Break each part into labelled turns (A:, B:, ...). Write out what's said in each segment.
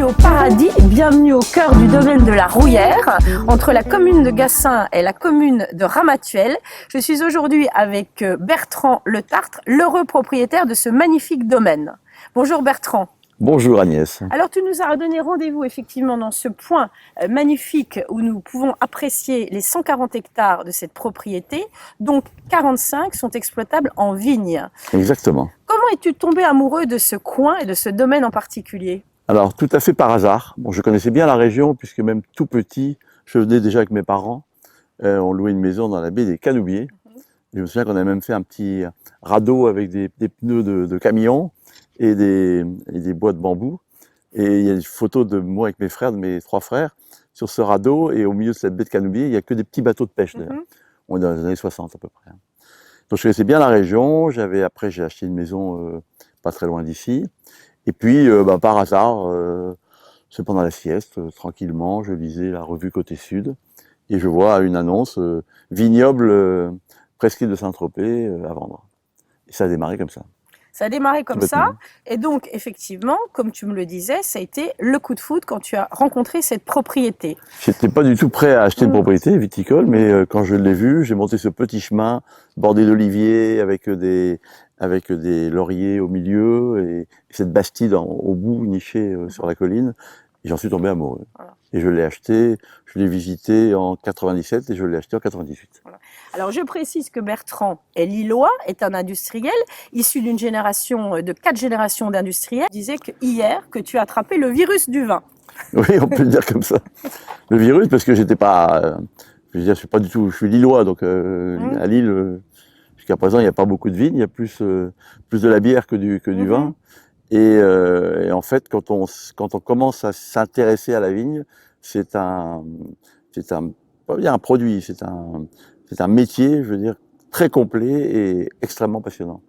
A: au paradis, bienvenue au cœur du domaine de la Rouillère, entre la commune de Gassin et la commune de Ramatuelle. Je suis aujourd'hui avec Bertrand Le Tartre, l'heureux propriétaire de ce magnifique domaine. Bonjour Bertrand.
B: Bonjour Agnès.
A: Alors tu nous as donné rendez-vous effectivement dans ce point magnifique où nous pouvons apprécier les 140 hectares de cette propriété, donc 45 sont exploitables en vigne.
B: Exactement.
A: Comment es-tu tombé amoureux de ce coin et de ce domaine en particulier?
B: Alors tout à fait par hasard. Bon, je connaissais bien la région puisque même tout petit, je venais déjà avec mes parents. On louait une maison dans la baie des Canoubiers. Je me souviens qu'on a même fait un petit radeau avec des pneus de camion et des bois de bambou. Et il y a une photo de moi avec mes frères, de mes 3 frères, sur ce radeau. Et au milieu de cette baie de Canoubiers, il n'y a que des petits bateaux de pêche d'ailleurs. On est dans les années 60 à peu près. Donc je connaissais bien la région. Après, j'ai acheté une maison pas très loin d'ici. Et puis, par hasard, c'est pendant la sieste, tranquillement, je lisais la revue Côté Sud. Et je vois une annonce, vignoble presqu'île de Saint-Tropez à vendre. Et ça a démarré comme ça.
A: Ça a démarré comme ça, et donc effectivement, comme tu me le disais, ça a été le coup de foudre quand tu as rencontré cette propriété.
B: J'étais pas du tout prêt à acheter une propriété viticole, mais quand je l'ai vue, j'ai monté ce petit chemin bordé d'oliviers avec des lauriers au milieu et cette bastide au bout nichée sur la colline. Et j'en suis tombé amoureux. Voilà. Et je l'ai acheté, je l'ai visité en 97 et je l'ai acheté en 98.
A: Voilà. Alors je précise que Bertrand est lillois, est un industriel, issu d'une génération, de 4 générations d'industriels. Il disait hier que tu as attrapé le virus du vin.
B: Oui, on peut le dire comme ça. Le virus, parce que j'étais pas, je veux dire, je suis lillois, donc à Lille, jusqu'à présent, il n'y a pas beaucoup de vignes, il y a plus de la bière que du vin. Et en fait, quand on commence à s'intéresser à la vigne, c'est pas bien un produit, c'est un métier, je veux dire, très complet et extrêmement passionnant.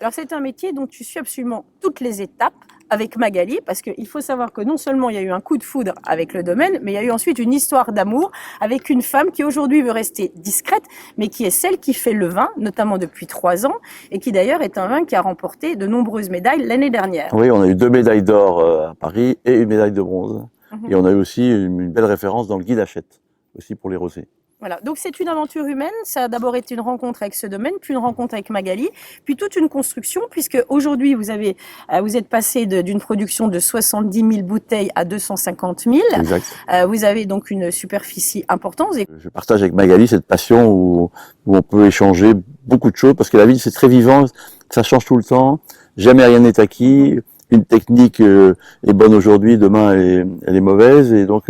A: Alors c'est un métier dont tu suis absolument toutes les étapes avec Magali, parce qu'il faut savoir que non seulement il y a eu un coup de foudre avec le domaine, mais il y a eu ensuite une histoire d'amour avec une femme qui aujourd'hui veut rester discrète, mais qui est celle qui fait le vin, notamment depuis 3 ans, et qui d'ailleurs est un vin qui a remporté de nombreuses médailles l'année dernière.
B: Oui, on a eu 2 médailles d'or à Paris et une médaille de bronze. Et on a eu aussi une belle référence dans le guide Hachette, aussi pour les rosés.
A: Voilà, donc c'est une aventure humaine, ça a d'abord été une rencontre avec ce domaine, puis une rencontre avec Magali, puis toute une construction, puisque aujourd'hui vous êtes passé d'une production de 70 000 bouteilles à 250 000.
B: Exact.
A: Vous avez donc une superficie importante.
B: Je partage avec Magali cette passion où on peut échanger beaucoup de choses, parce que la vie c'est très vivant, ça change tout le temps, jamais rien n'est acquis. Une technique est bonne aujourd'hui, demain elle est mauvaise, et donc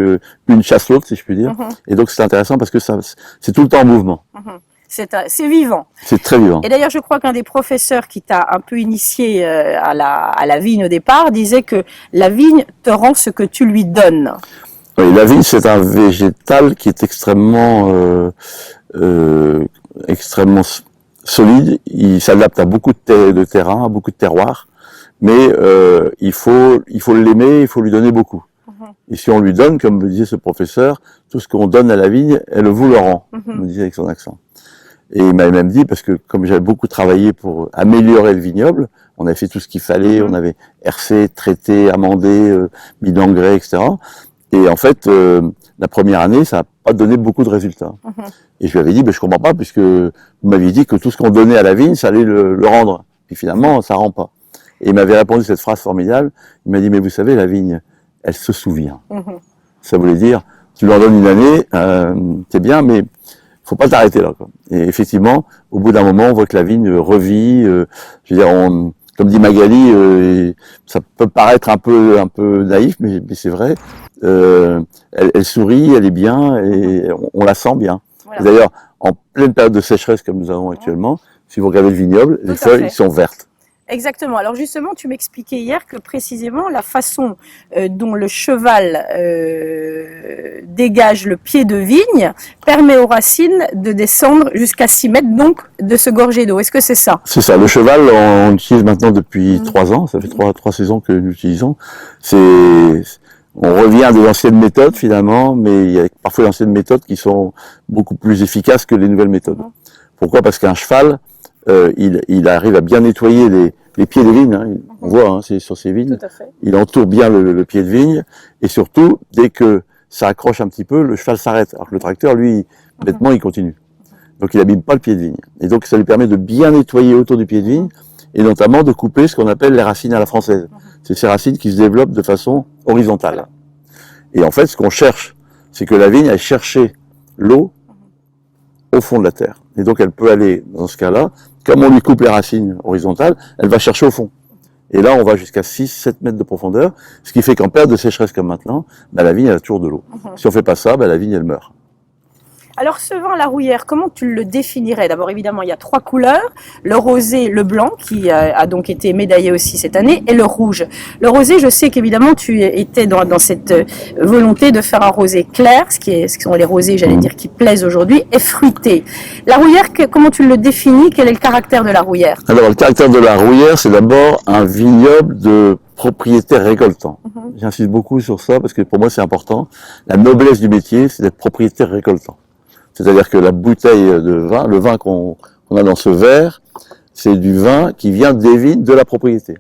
B: une chasse l'autre, si je puis dire. Et donc c'est intéressant parce que c'est tout le temps en mouvement.
A: C'est vivant.
B: C'est très vivant.
A: Et d'ailleurs, je crois qu'un des professeurs qui t'a un peu initié à la vigne au départ disait que la vigne te rend ce que tu lui donnes.
B: Oui, la vigne c'est un végétal qui est extrêmement solide. Il s'adapte à beaucoup de terrain, à beaucoup de terroirs. Mais il faut l'aimer, il faut lui donner beaucoup. Et si on lui donne, comme me disait ce professeur, tout ce qu'on donne à la vigne, elle vous le rend, me disait avec son accent. Et il m'avait même dit, parce que comme j'avais beaucoup travaillé pour améliorer le vignoble, on avait fait tout ce qu'il fallait, on avait hercé, traité, amendé, mis d'engrais, etc. Et en fait, la première année, ça n'a pas donné beaucoup de résultats. Et je lui avais dit, je comprends pas, puisque vous m'aviez dit que tout ce qu'on donnait à la vigne, ça allait le rendre. Puis finalement, ça rend pas. Et il m'avait répondu cette phrase formidable. Il m'a dit, mais vous savez, la vigne, elle se souvient. Ça voulait dire, tu lui en donnes une année, c'est bien, mais faut pas t'arrêter là, quoi. Et effectivement, au bout d'un moment, on voit que la vigne revit. Je veux dire, comme dit Magali, ça peut paraître un peu naïf, mais c'est vrai. Elle sourit, elle est bien, et on la sent bien. Voilà. D'ailleurs, en pleine période de sécheresse comme nous avons actuellement, si vous regardez le vignoble, les feuilles sont vertes.
A: Exactement. Alors justement, tu m'expliquais hier que précisément la façon dont le cheval dégage le pied de vigne permet aux racines de descendre jusqu'à 6 mètres, donc de se gorger d'eau. Est-ce que c'est ça?
B: C'est ça. Le cheval, on l'utilise maintenant depuis 3 ans. Ça fait 3 saisons que nous l'utilisons. On revient à des anciennes méthodes finalement, mais il y a parfois d'anciennes méthodes qui sont beaucoup plus efficaces que les nouvelles méthodes. Pourquoi? Parce qu'un cheval, il arrive à bien nettoyer les pieds des vignes, hein, on voit, hein, c'est sur ces vignes.
A: Tout à fait.
B: Il entoure bien le pied de vigne, et surtout, dès que ça accroche un petit peu, le cheval s'arrête. Alors que le tracteur, lui, bêtement, il continue. Donc il abîme pas le pied de vigne. Et donc ça lui permet de bien nettoyer autour du pied de vigne, et notamment de couper ce qu'on appelle les racines à la française. C'est ces racines qui se développent de façon horizontale. Et en fait, ce qu'on cherche, c'est que la vigne aille chercher l'eau au fond de la terre. Et donc elle peut aller, dans ce cas-là, comme on lui coupe les racines horizontales, elle va chercher au fond. Et là, on va jusqu'à 6-7 mètres de profondeur, ce qui fait qu'en période de sécheresse comme maintenant, la vigne elle a toujours de l'eau. Si on fait pas ça, la vigne elle meurt.
A: Alors ce vin La Rouillère, comment tu le définirais? D'abord évidemment il y a 3 couleurs, le rosé, le blanc qui a donc été médaillé aussi cette année et le rouge. Le rosé, je sais qu'évidemment tu étais dans cette volonté de faire un rosé clair, ce qui sont les rosés j'allais dire qui plaisent aujourd'hui, et fruité. La Rouillère, comment tu le définis? Quel est le caractère de La Rouillère?
B: Alors le caractère de La Rouillère, c'est d'abord un vignoble de propriétaires récoltants. J'insiste beaucoup sur ça parce que pour moi c'est important. La noblesse du métier, c'est d'être propriétaire récoltant. C'est-à-dire que la bouteille de vin, le vin qu'on a dans ce verre, c'est du vin qui vient des vignes de la propriété.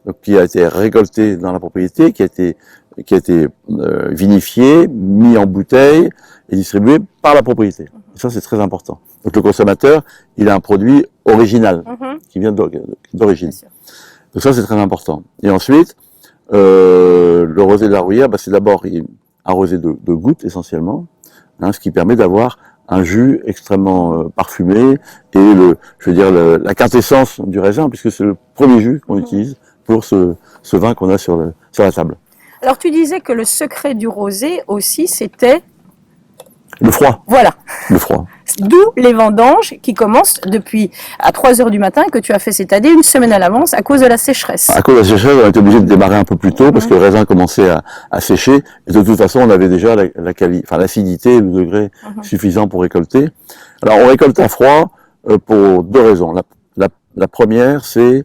B: Donc, qui a été récolté dans la propriété, qui a été vinifié, mis en bouteille et distribué par la propriété. Et ça, c'est très important. Donc le consommateur, il a un produit original, qui vient d'origine. Donc ça, c'est très important. Et ensuite, le rosé de La Rouillère, c'est d'abord un rosé de goutte essentiellement, hein, ce qui permet d'avoir un jus extrêmement parfumé et la quintessence du raisin, puisque c'est le premier jus qu'on utilise pour ce vin qu'on a sur la table.
A: Alors tu disais que le secret du rosé aussi c'était
B: le froid.
A: Voilà.
B: Le froid.
A: D'où les vendanges qui commencent depuis à 3 heures du matin que tu as fait cette année, une semaine à l'avance, à cause de la sécheresse.
B: À cause de la sécheresse, on a été obligé de démarrer un peu plus tôt parce que le raisin commençait à sécher. Et de toute façon, on avait déjà l'acidité et le degré suffisant pour récolter. Alors, on récolte à froid pour 2 raisons. La première, c'est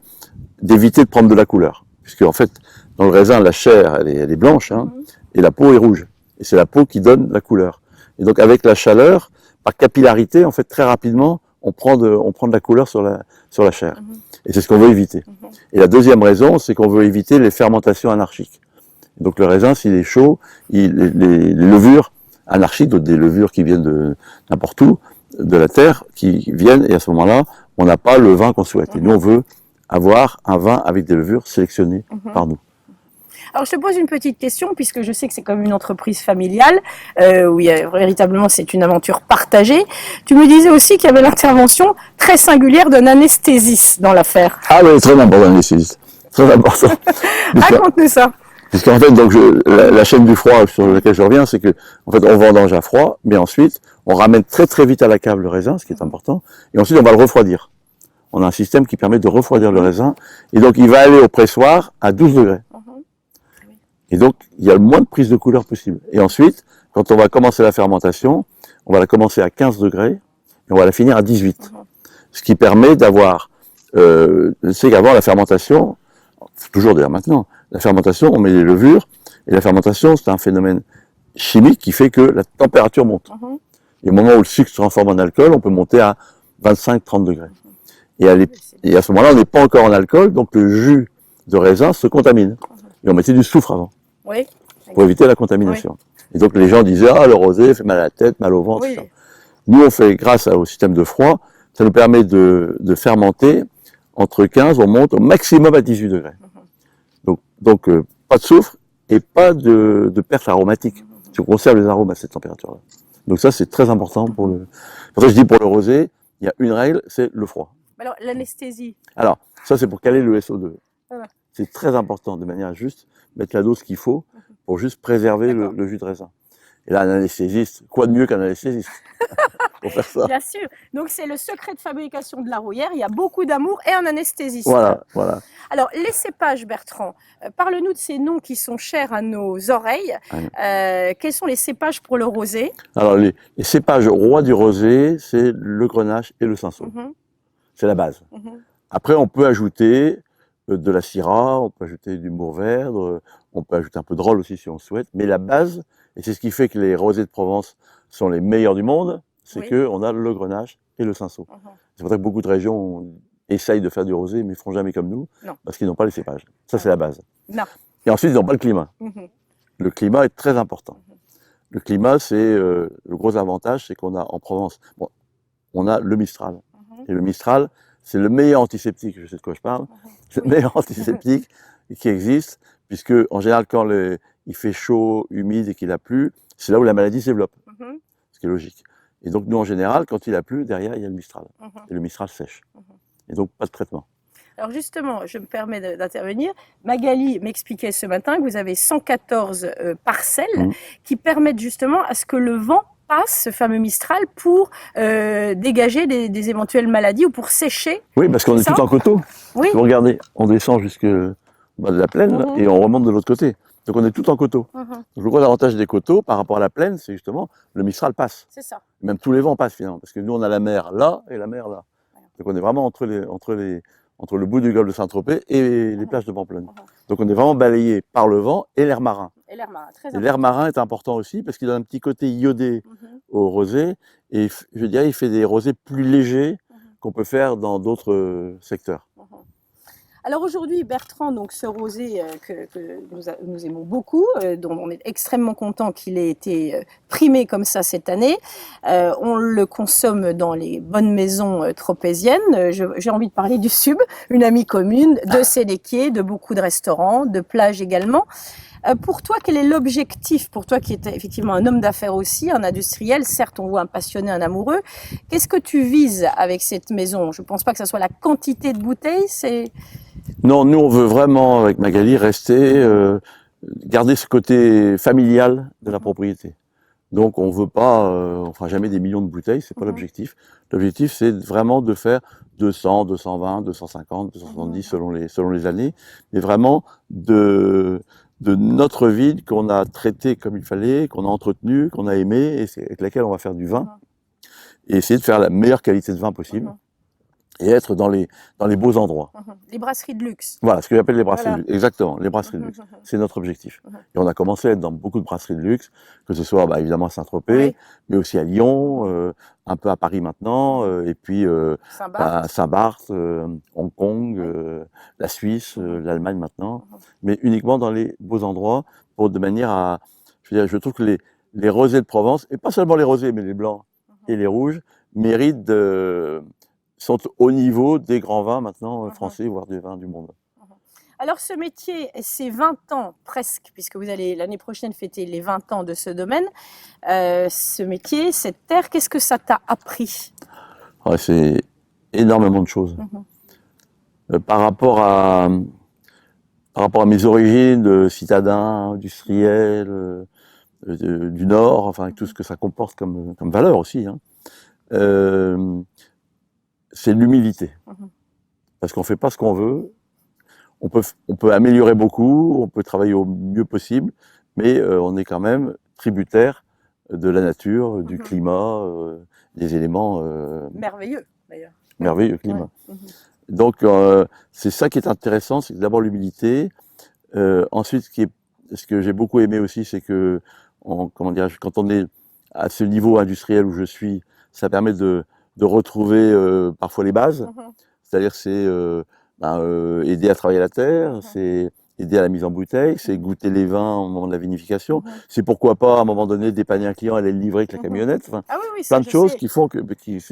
B: d'éviter de prendre de la couleur. Puisque, en fait, dans le raisin, la chair, elle est blanche, hein, et la peau est rouge. Et c'est la peau qui donne la couleur. Et donc, avec la chaleur, par capillarité, en fait, très rapidement, on prend de la couleur sur la chair. Et c'est ce qu'on veut éviter. Et la deuxième raison, c'est qu'on veut éviter les fermentations anarchiques. Et donc le raisin, s'il est chaud, les levures anarchiques, donc des levures qui viennent de n'importe où, de la terre, qui viennent, et à ce moment-là, on n'a pas le vin qu'on souhaite. Et nous, on veut avoir un vin avec des levures sélectionnées par nous.
A: Alors, je te pose une petite question, puisque je sais que c'est comme une entreprise familiale, où véritablement c'est une aventure partagée. Tu me disais aussi qu'il y avait l'intervention très singulière d'un anesthésiste dans l'affaire.
B: Ah oui, très important, l'anesthésiste. Très important.
A: Raconte-nous ça.
B: Puisqu'en fait, donc, la chaîne du froid sur laquelle je reviens, c'est que, en fait, on vendange à froid, mais ensuite, on ramène très très vite à la cave le raisin, ce qui est important, et ensuite on va le refroidir. On a un système qui permet de refroidir le raisin, et donc il va aller au pressoir à 12 degrés. Et donc, il y a le moins de prise de couleur possible. Et ensuite, quand on va commencer la fermentation, on va la commencer à 15 degrés, et on va la finir à 18. Ce qui permet d'avoir, c'est qu'avant la fermentation, toujours d'ailleurs maintenant, la fermentation, on met les levures, et la fermentation, c'est un phénomène chimique qui fait que la température monte. Et au moment où le sucre se transforme en alcool, on peut monter à 25-30 degrés. Et à ce moment-là, on n'est pas encore en alcool, donc le jus de raisin se contamine. Et on mettait du soufre avant.
A: Oui.
B: Pour éviter la contamination. Et donc les gens disaient, le rosé fait mal à la tête, mal au ventre.
A: Oui.
B: Nous, on fait, grâce au système de froid, ça nous permet de fermenter entre 15, on monte au maximum à 18 degrés. Donc pas de soufre et pas de perte aromatique. On conserve les arômes à cette température-là. Donc ça, c'est très important pour le... Pour ça, je dis pour le rosé, il y a une règle, c'est le froid.
A: Alors, l'anesthésie.
B: Alors, ça, c'est pour caler le SO2.
A: Voilà.
B: C'est très important, de manière juste, mettre la dose qu'il faut pour juste préserver le jus de raisin. Et là, un anesthésiste, quoi de mieux qu'un anesthésiste pour faire ça?
A: Bien sûr. Donc, c'est le secret de fabrication de La Rouillère. Il y a beaucoup d'amour et un anesthésiste.
B: Voilà, voilà.
A: Alors, les cépages, Bertrand, parle-nous de ces noms qui sont chers à nos oreilles. Quels sont les cépages pour le rosé?
B: Alors, les cépages rois du rosé, c'est le grenache et le cinsault. C'est la base. Après, on peut ajouter de la syrah, on peut ajouter du mourvèdre, on peut ajouter un peu de rôle aussi si on souhaite, mais la base, et c'est ce qui fait que les rosés de Provence sont les meilleurs du monde, c'est qu'on a le grenache et le cinsault. C'est pour ça que beaucoup de régions ont essayent de faire du rosé, mais ils feront jamais comme nous,
A: Non.
B: parce qu'ils n'ont pas les cépages. Ça, c'est la base.
A: Non.
B: Et ensuite, ils n'ont pas le climat. Le climat est très important. Le climat, c'est le gros avantage, c'est qu'on a en Provence, bon, on a le Mistral. Et le Mistral, c'est le meilleur antiseptique, je sais de quoi je parle, c'est le meilleur antiseptique qui existe, puisque en général, quand il fait chaud, humide et qu'il a plu, c'est là où la maladie se développe, ce qui est logique. Et donc nous, en général, quand il a plu, derrière, il y a le Mistral. Et le Mistral sèche. Et donc, pas de traitement.
A: Alors justement, je me permets d'intervenir. Magali m'expliquait ce matin que vous avez 114 parcelles qui permettent justement à ce que le vent passe, ce fameux Mistral, pour dégager des éventuelles maladies ou pour sécher.
B: Oui, parce qu'on est tout en coteau.
A: Oui.
B: Vous regardez, on descend jusque bas de la plaine là, et on remonte de l'autre côté. Donc on est tout en coteau. Donc le gros avantage des coteaux par rapport à la plaine, c'est justement le Mistral passe.
A: C'est ça.
B: Même tous les vents passent finalement, parce que nous on a la mer là et la mer là. Donc on est vraiment entre le bout du golfe de Saint-Tropez et les plages de Pamplonne. Donc on est vraiment balayé par le vent et l'air marin.
A: Et l'air marin, très
B: Et
A: important.
B: l'air marin est important aussi parce qu'il a un petit côté iodé au rosé et je dirais il fait des rosés plus légers qu'on peut faire dans d'autres secteurs.
A: Alors aujourd'hui, Bertrand, donc ce rosé que nous aimons beaucoup, dont on est extrêmement content qu'il ait été primé comme ça cette année, on le consomme dans les bonnes maisons tropéziennes. J'ai envie de parler du Sub, une amie commune, de Séléquier, de beaucoup de restaurants, de plages également. Pour toi, quel est l'objectif, pour toi qui es effectivement un homme d'affaires aussi, un industriel, certes on voit un passionné, un amoureux, qu'est-ce que tu vises avec cette maison? Je ne pense pas que ce soit la quantité de bouteilles, c'est...
B: Non, nous on veut vraiment, avec Magali, rester, garder ce côté familial de la propriété. Donc on veut pas, on fera jamais des millions de bouteilles, c'est pas l'objectif. L'objectif c'est vraiment de faire 200, 220, 250, 270 selon les années, mais vraiment de notre ville qu'on a traité comme il fallait, qu'on a entretenu, qu'on a aimé, et avec laquelle on va faire du vin, et essayer de faire la meilleure qualité de vin possible. Et être dans les beaux endroits.
A: Les brasseries de luxe.
B: Voilà, ce que j'appelle les brasseries de luxe. Exactement, les brasseries de luxe. C'est notre objectif. Et on a commencé à être dans beaucoup de brasseries de luxe, que ce soit évidemment à Saint-Tropez, mais aussi à Lyon, un peu à Paris maintenant, et puis Saint-Barth, Hong Kong, la Suisse, l'Allemagne maintenant, mais uniquement dans les beaux endroits, de manière à... Je trouve que les rosés de Provence, et pas seulement les rosés, mais les blancs et les rouges, méritent sont au niveau des grands vins maintenant français, voire des vins du monde.
A: Alors ce métier, c'est 20 ans presque, puisque vous allez l'année prochaine fêter les 20 ans de ce domaine. Ce métier, cette terre, qu'est-ce que ça t'a appris?
B: C'est énormément de choses. Par rapport à mes origines de citadin, industriel, du Nord, enfin avec tout ce que ça comporte comme valeur aussi, c'est l'humilité. Parce qu'on fait pas ce qu'on veut. On peut améliorer beaucoup, on peut travailler au mieux possible, mais on est quand même tributaire de la nature, du climat, des éléments...
A: merveilleux, d'ailleurs.
B: Merveilleux climat. Donc, c'est ça qui est intéressant, c'est d'abord l'humilité. Ensuite, ce que j'ai beaucoup aimé aussi, c'est que, quand on est à ce niveau industriel où je suis, ça permet de retrouver parfois les bases, c'est-à-dire c'est aider à travailler la terre, c'est aider à la mise en bouteille, c'est goûter les vins au moment de la vinification, c'est pourquoi pas à un moment donné dépanner un client, aller le livrer avec la camionnette, enfin, plein de choses qui font que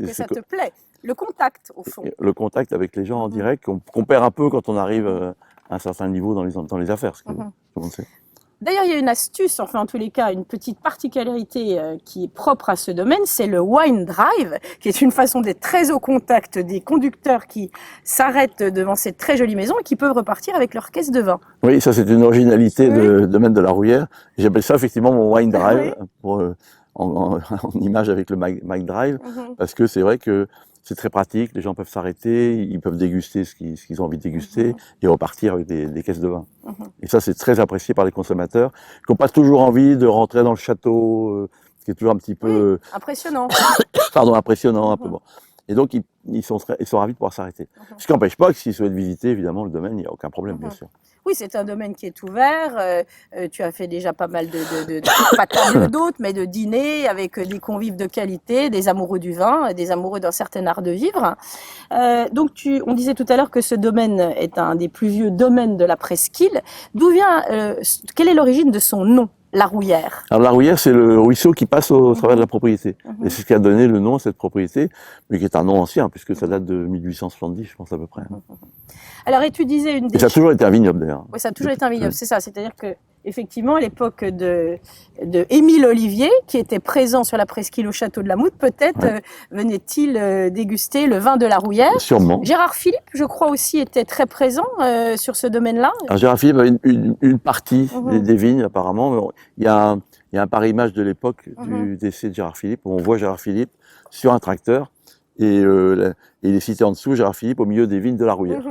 A: ça te plaît. Le contact, au fond.
B: Le contact avec les gens en direct, qu'on perd un peu quand on arrive à un certain niveau dans les affaires, ce que tout le monde sait.
A: D'ailleurs, il y a une astuce, enfin en tous les cas, une petite particularité qui est propre à ce domaine, c'est le wine drive, qui est une façon d'être très au contact des conducteurs qui s'arrêtent devant cette très jolie maison et qui peuvent repartir avec leur caisse de vin.
B: Oui, ça c'est une originalité de domaine de la Rouillère. J'appelle ça effectivement mon wine drive, en image avec le Mike Drive, parce que c'est vrai que c'est très pratique, les gens peuvent s'arrêter, ils peuvent déguster ce qu'ils ont envie de déguster et repartir avec des caisses de vin. Et ça, c'est très apprécié par les consommateurs qui n'ont pas toujours envie de rentrer dans le château, ce qui est toujours un petit peu...
A: impressionnant.
B: Pardon, impressionnant, un peu bon. Et donc, ils sont ravis de pouvoir s'arrêter. Ce qui n'empêche pas que s'ils souhaitent visiter, évidemment, le domaine, il n'y a aucun problème, bien sûr.
A: Oui, c'est un domaine qui est ouvert. Tu as fait déjà pas mal pas table d'hôtes, mais de dîners avec des convives de qualité, des amoureux du vin, des amoureux d'un certain art de vivre. Donc, on disait tout à l'heure que ce domaine est un des plus vieux domaines de la presqu'île. D'où vient, quelle est l'origine de son nom, la Rouillère?
B: Alors la Rouillère, c'est le ruisseau qui passe au travers de la propriété. Et c'est ce qui a donné le nom à cette propriété, mais qui est un nom ancien, puisque ça date de 1870, je pense à peu près.
A: Alors, et tu disais une des...
B: Et ça a toujours été un vignoble, d'ailleurs.
A: Oui, ça a toujours été un vignoble, c'est ça. C'est-à-dire que, effectivement, à l'époque de Émile Olivier, qui était présent sur la presqu'île au château de la Moutte, peut-être venait-il déguster le vin de la Rouillère.
B: Sûrement.
A: Gérard Philippe, je crois aussi, était très présent sur ce domaine-là.
B: Alors Gérard Philippe avait une partie des vignes, apparemment. Mais il y a un pareil-image de l'époque du décès de Gérard Philippe, où on voit Gérard Philippe sur un tracteur, et il est cité en dessous, Gérard Philippe, au milieu des vignes de la Rouillère.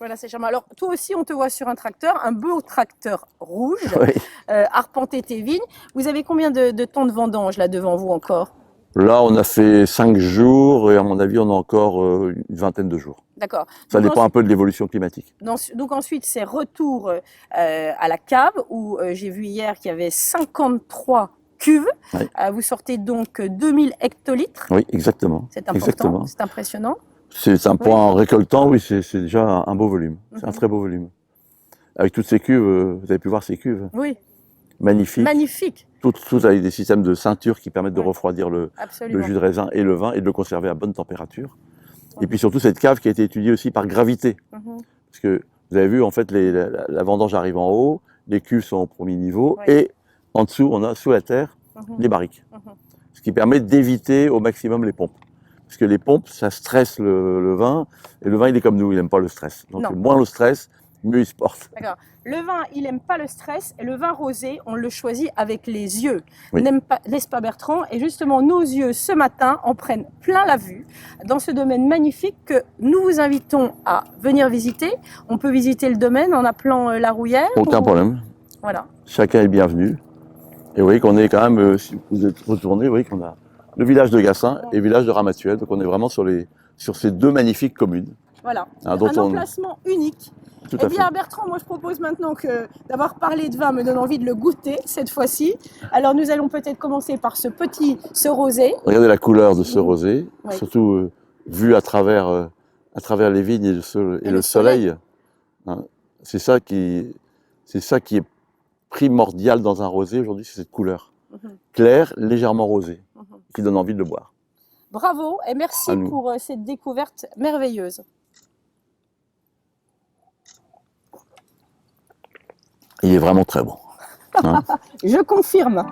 A: Voilà, c'est charmant. Alors, toi aussi, on te voit sur un tracteur, un beau tracteur rouge, arpenter tes vignes. Vous avez combien de temps de vendange, là, devant vous encore?
B: Là, on a fait 5 jours, et à mon avis, on a encore une vingtaine de jours.
A: D'accord.
B: Ça dépend un peu de l'évolution climatique.
A: Donc ensuite, c'est retour à la cave, où j'ai vu hier qu'il y avait 53 cuves.
B: Oui.
A: Vous sortez donc 2000 hectolitres.
B: Oui, exactement.
A: C'est important, c'est impressionnant.
B: C'est un point en récoltant, oui, c'est déjà un beau volume. C'est un très beau volume. Avec toutes ces cuves, vous avez pu voir ces cuves.
A: Oui.
B: Magnifiques.
A: Magnifique.
B: Toutes avec des systèmes de ceinture qui permettent de refroidir le jus de raisin et le vin et de le conserver à bonne température. Et puis surtout cette cave qui a été étudiée aussi par gravité. Parce que vous avez vu, en fait, la vendange arrive en haut, les cuves sont au premier niveau et en dessous, on a sous la terre les barriques. Ce qui permet d'éviter au maximum les pompes. Parce que les pompes, ça stresse le vin, et le vin, il est comme nous, il n'aime pas le stress. Donc moins le stress, mieux il se porte.
A: D'accord. Le vin, il n'aime pas le stress, et le vin rosé, on le choisit avec les yeux.
B: Oui.
A: N'est-ce pas Bertrand? Et justement, nos yeux, ce matin, en prennent plein la vue dans ce domaine magnifique que nous vous invitons à venir visiter. On peut visiter le domaine en appelant la Rouillère.
B: Aucun problème.
A: Voilà.
B: Chacun est bienvenu. Et vous voyez qu'on est quand même, si vous êtes retourné, vous voyez qu'on a le village de Gassin et le village de Ramatuelle. Donc on est vraiment sur ces deux magnifiques communes.
A: Voilà,
B: un
A: emplacement unique.
B: Tout à
A: Eh bien
B: fait.
A: Bertrand, moi je propose maintenant que d'avoir parlé de vin me donne envie de le goûter cette fois-ci. Alors nous allons peut-être commencer par ce rosé.
B: Regardez la couleur de ce rosé, surtout vu à travers les vignes et le soleil. Hein, c'est ça qui est primordial dans un rosé aujourd'hui, c'est cette couleur. Claire, légèrement rosée, qui donne envie de le boire.
A: Bravo et merci pour cette découverte merveilleuse.
B: Il est vraiment très bon. Hein.
A: Je confirme.